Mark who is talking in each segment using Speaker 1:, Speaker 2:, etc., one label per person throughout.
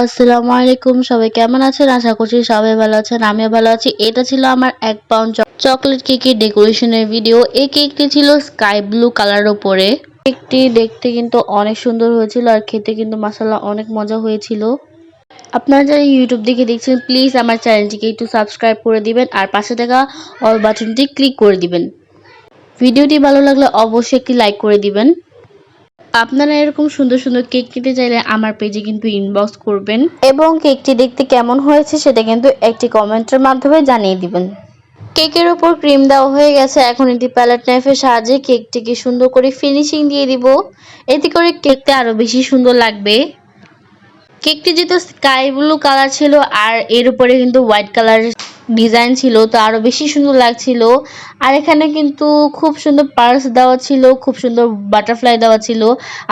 Speaker 1: আসসালামু আলাইকুম। সবাই কেমন আছেন? আশা করছি সবাই ভালো আছেন। আমিও ভালো আছি। এটা ছিল আমার 1 পাউন্ড চকলেট কেকের ডেকোরেশনের ভিডিও। এই কেকটি ছিল স্কাই ব্লু কালারের উপরে। কেকটি দেখতে কিন্তু অনেক সুন্দর হয়েছিল আর খেতে কিন্তু মাশাআল্লাহ অনেক মজা হয়েছিল। আপনারা যারা ইউটিউব দেখে দেখছেন প্লিজ আমার চ্যানেলটিকে একটু সাবস্ক্রাইব করে দিবেন আর পাশে থাকা অল বাটনটি ক্লিক করে দিবেন। ভিডিওটি ভালো লাগলে অবশ্যই একটি লাইক করে দিবেন। আপনারা এরকম সুন্দর সুন্দর কেক নিতে চাইলে আমার পেজে কিন্তু ইনবক্স করবেন এবং কেকটি দেখতে কেমন হয়েছে সেটা কিন্তু একটি কমেন্টের মাধ্যমে জানিয়ে দিবেন। কেকের উপর ক্রিম দেওয়া হয়ে গেছে। এখন একটি প্যালেট নাইফের সাহায্যে কেকটিকে সুন্দর করে ফিনিশিং দিয়ে দিব। এতে করে কেকটা আরো বেশি সুন্দর লাগবে। কেকটি যেহেতু স্কাই ব্লু কালার ছিল আর এর উপরে কিন্তু হোয়াইট কালার ডিজাইন ছিল, তো আরো বেশি সুন্দর লাগছিল। আর এখানে কিন্তু খুব সুন্দর পার্লস দেওয়া ছিল, খুব সুন্দর বাটারফ্লাই দেওয়া ছিল।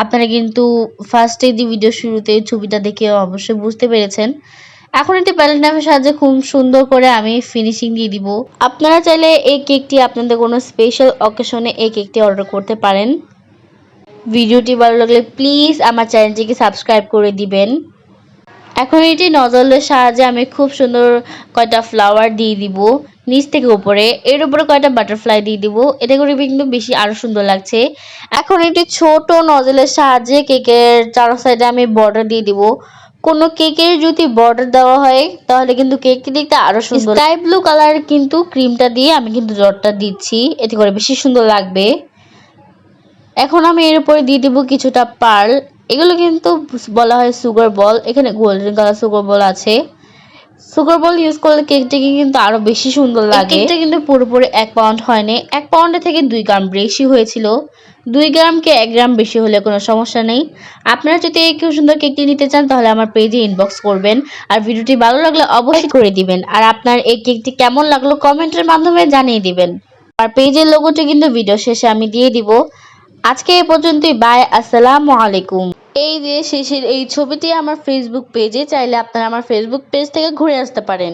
Speaker 1: আপনারা কিন্তু ফার্স্টে দি ভিডিও শুরুতে ছবিটা দেখে অবশ্যই বুঝতে পেরেছেন। এখন একটি প্যালেট নাইফের সাহায্যে খুব সুন্দর করে আমি ফিনিশিং দিয়ে দিব। আপনারা চাইলে এই কেকটি আপনাদের কোনো স্পেশাল অকেশনে এই কেকটি অর্ডার করতে পারেন। ভিডিওটি ভালো লাগলে প্লিজ আমার চ্যানেলটিকে সাবস্ক্রাইব করে দিবেন। এখন এটি নজলের সাহায্যে আমি খুব সুন্দর কয়টা ফ্লাওয়ার দিয়ে দিব নিচ থেকে উপরে, এর উপরে কয়টা বাটারফ্লাই দিয়ে দিব। এটা করে কিন্তু বেশি আরো সুন্দর লাগছে। এখন একটি ছোট নজলের সাহায্যে কেকের চারো সাইডে আমি বর্ডার দিয়ে দিব। কোনো কেকের যদি বর্ডার দেওয়া হয় তাহলে কিন্তু কেকটি দেখতে আরো সুন্দর। স্কাই ব্লু কালার কিন্তু ক্রিমটা দিয়ে আমি কিন্তু জটটা দিচ্ছি, এতে করে বেশি সুন্দর লাগবে। এখন আমি এর উপরে দিয়ে দিব কিছুটা পার্ল। এগুলো কিন্তু বলা হয় সুগার বল। এখানে গোল্ডেন কালার সুগার বল আছে। সুগার বল ইউজ করলে কেকটাকে কিন্তু আরো বেশি সুন্দর লাগে। কেকটা কিন্তু পুরোপুরি 1 পাউন্ড হয়নি, 1 পাউন্ডের থেকে 2 গ্রাম বেশি হয়েছিল। 2 গ্রামকে 1 গ্রাম বেশি হলে কোনো সমস্যা নেই। আপনারা যদি এই খুব সুন্দর কেকটি নিতে চান তাহলে আমার পেজে ইনবক্স করবেন আর ভিডিওটি ভালো লাগলে অবশ্যই করে দিবেন। আর আপনার এই কেকটি কেমন লাগলো কমেন্টের মাধ্যমে জানিয়ে দিবেন। আর পেজের লোগোটি কিন্তু ভিডিও শেষে আমি দিয়ে দিব। আজকে এই পর্যন্তই। বাই, আসসালামু আলাইকুম। এই যে শেষের এই ছবিটি আমার ফেসবুক পেজে, চাইলে আপনারা আমার ফেসবুক পেজ থেকে ঘুরে আসতে পারেন।